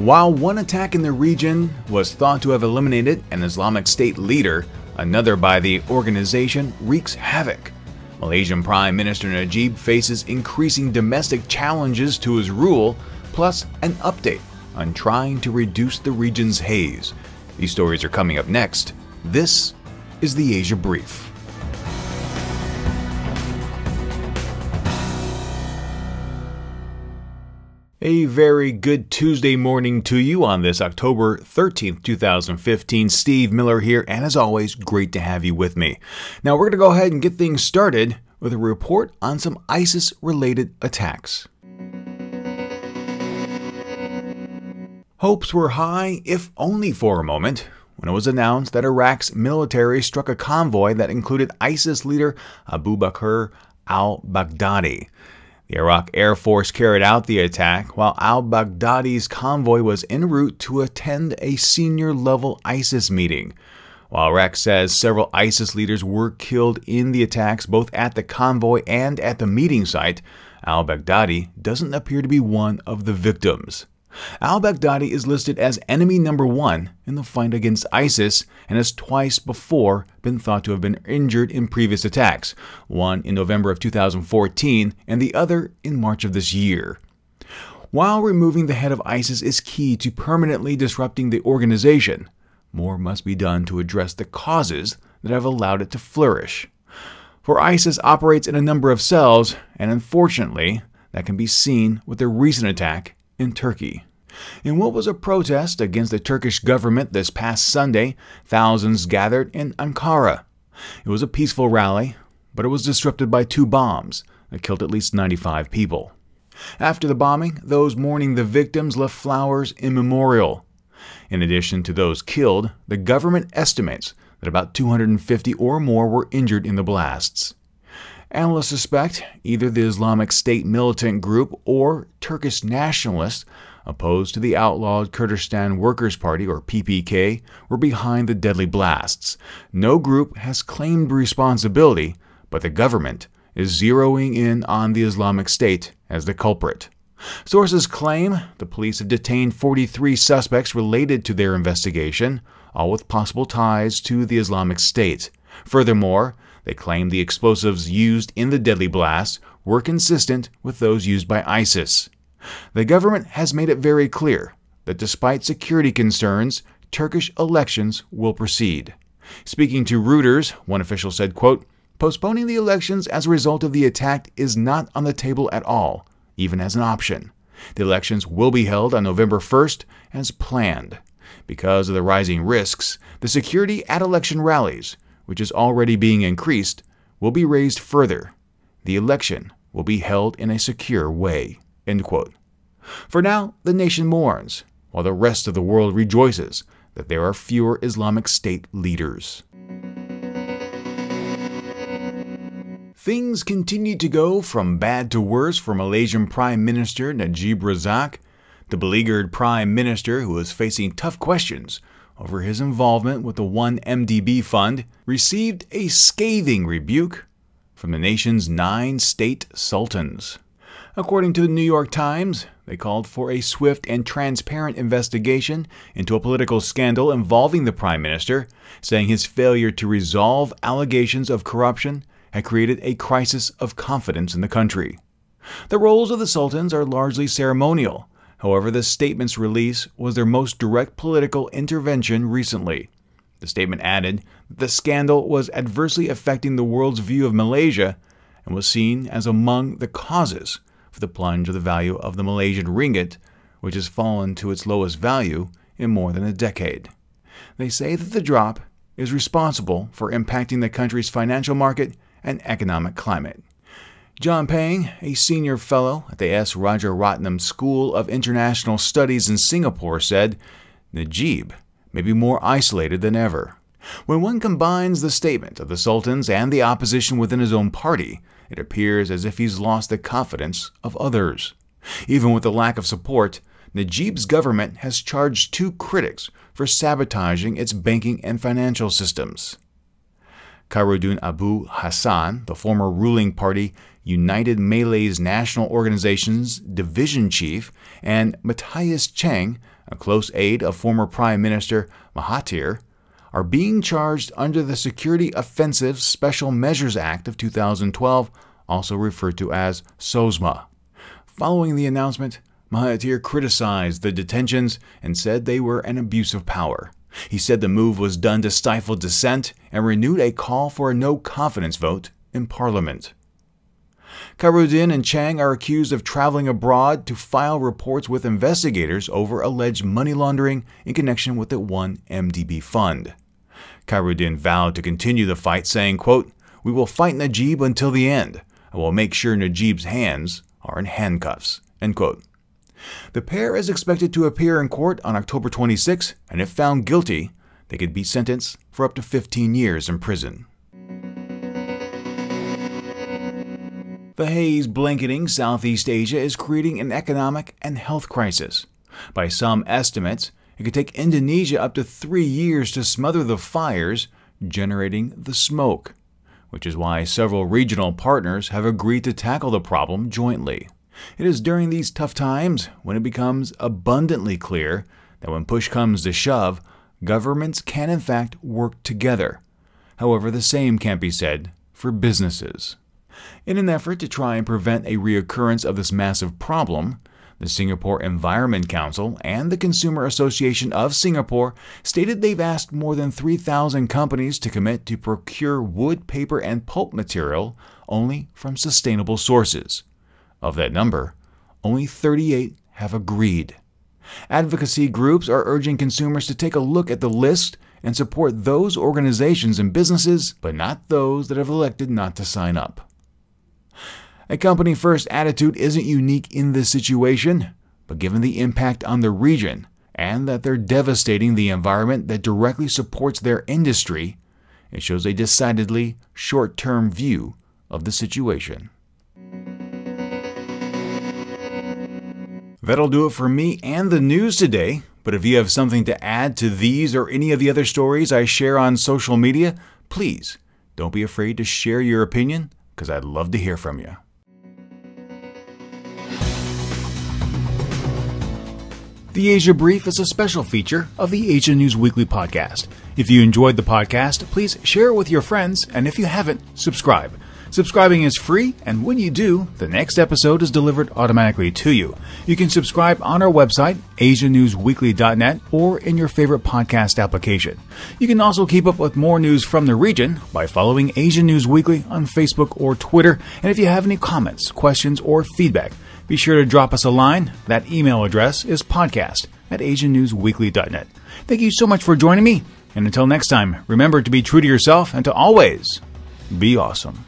While one attack in the region was thought to have eliminated an Islamic State leader, another by the organization wreaks havoc. Malaysian Prime Minister Najib faces increasing domestic challenges to his rule, plus an update on trying to reduce the region's haze. These stories are coming up next. This is the Asia Brief. A very good Tuesday morning to you on this October 13th, 2015. Steve Miller here, and as always, great to have you with me. Now, we're going to go ahead and get things started with a report on some ISIS-related attacks. Hopes were high, if only for a moment, when it was announced that Iraq's military struck a convoy that included ISIS leader Abu Bakr al-Baghdadi. The Iraq Air Force carried out the attack while al-Baghdadi's convoy was en route to attend a senior-level ISIS meeting. While Iraq says several ISIS leaders were killed in the attacks both at the convoy and at the meeting site, al-Baghdadi doesn't appear to be one of the victims. Al-Baghdadi is listed as enemy number 1 in the fight against ISIS and has twice before been thought to have been injured in previous attacks, one in November of 2014 and the other in March of this year. While removing the head of ISIS is key to permanently disrupting the organization, more must be done to address the causes that have allowed it to flourish. For ISIS operates in a number of cells, and unfortunately, that can be seen with the recent attack in Turkey. In what was a protest against the Turkish government this past Sunday, thousands gathered in Ankara. It was a peaceful rally, but it was disrupted by 2 bombs that killed at least 95 people. After the bombing, those mourning the victims left flowers in memorial. In addition to those killed, the government estimates that about 250 or more were injured in the blasts. Analysts suspect either the Islamic State militant group or Turkish nationalists opposed to the outlawed Kurdistan Workers' Party, or PPK, were behind the deadly blasts. No group has claimed responsibility, but the government is zeroing in on the Islamic State as the culprit. Sources claim the police have detained 43 suspects related to their investigation, all with possible ties to the Islamic State. Furthermore, they claim the explosives used in the deadly blasts were consistent with those used by ISIS. The government has made it very clear that despite security concerns, Turkish elections will proceed. Speaking to Reuters, one official said, quote, "Postponing the elections as a result of the attack is not on the table at all, even as an option. The elections will be held on November 1st as planned. Because of the rising risks, the security at election rallies, which is already being increased, will be raised further. The election will be held in a secure way." End quote. For now, the nation mourns, while the rest of the world rejoices that there are fewer Islamic State leaders. Things continue to go from bad to worse for Malaysian Prime Minister Najib. The beleaguered Prime Minister, who is facing tough questions over his involvement with the 1MDB fund, received a scathing rebuke from the nation's 9 state sultans. According to the New York Times, they called for a swift and transparent investigation into a political scandal involving the Prime Minister, saying his failure to resolve allegations of corruption had created a crisis of confidence in the country. The roles of the sultans are largely ceremonial. However, the statement's release was their most direct political intervention recently. The statement added that the scandal was adversely affecting the world's view of Malaysia and was seen as among the causes for the plunge of the value of the Malaysian ringgit, which has fallen to its lowest value in more than a decade. They say that the drop is responsible for impacting the country's financial market and economic climate. John Pang, a senior fellow at the S. Rajaratnam School of International Studies in Singapore, said, "Najib may be more isolated than ever. When one combines the statement of the sultans and the opposition within his own party, it appears as if he's lost the confidence of others. Even with the lack of support, Najib's government has charged 2 critics for sabotaging its banking and financial systems." Khairuddin Abu Hassan, the former ruling party United Malays National Organization's division chief, and Matthias Cheng, a close aide of former Prime Minister Mahathir, are being charged under the Security Offensive Special Measures Act of 2012, also referred to as SOSMA. Following the announcement, Mahathir criticized the detentions and said they were an abuse of power. He said the move was done to stifle dissent and renewed a call for a no-confidence vote in Parliament. Khairuddin and Chang are accused of traveling abroad to file reports with investigators over alleged money laundering in connection with the 1MDB fund. Khairuddin vowed to continue the fight, saying, quote, "We will fight Najib until the end. I will make sure Najib's hands are in handcuffs," end quote. The pair is expected to appear in court on October 26, and if found guilty, they could be sentenced for up to 15 years in prison. The haze blanketing Southeast Asia is creating an economic and health crisis. By some estimates, it could take Indonesia up to 3 years to smother the fires generating the smoke, which is why several regional partners have agreed to tackle the problem jointly. It is during these tough times when it becomes abundantly clear that when push comes to shove, governments can in fact work together. However, the same can't be said for businesses. In an effort to try and prevent a reoccurrence of this massive problem, the Singapore Environment Council and the Consumer Association of Singapore stated they've asked more than 3,000 companies to commit to procure wood, paper, and pulp material only from sustainable sources. Of that number, only 38 have agreed. Advocacy groups are urging consumers to take a look at the list and support those organizations and businesses, but not those that have elected not to sign up. A company-first attitude isn't unique in this situation, but given the impact on the region and that they're devastating the environment that directly supports their industry, it shows a decidedly short-term view of the situation. That'll do it for me and the news today, but if you have something to add to these or any of the other stories I share on social media, please don't be afraid to share your opinion, because I'd love to hear from you. The Asia Brief is a special feature of the Asia News Weekly podcast. If you enjoyed the podcast, please share it with your friends, and if you haven't, subscribe. Subscribing is free, and when you do, the next episode is delivered automatically to you. You can subscribe on our website, asianewsweekly.net, or in your favorite podcast application. You can also keep up with more news from the region by following Asia News Weekly on Facebook or Twitter. And if you have any comments, questions, or feedback, be sure to drop us a line. That email address is podcast@asianewsweekly.net. Thank you so much for joining me, and until next time, remember to be true to yourself and to always be awesome.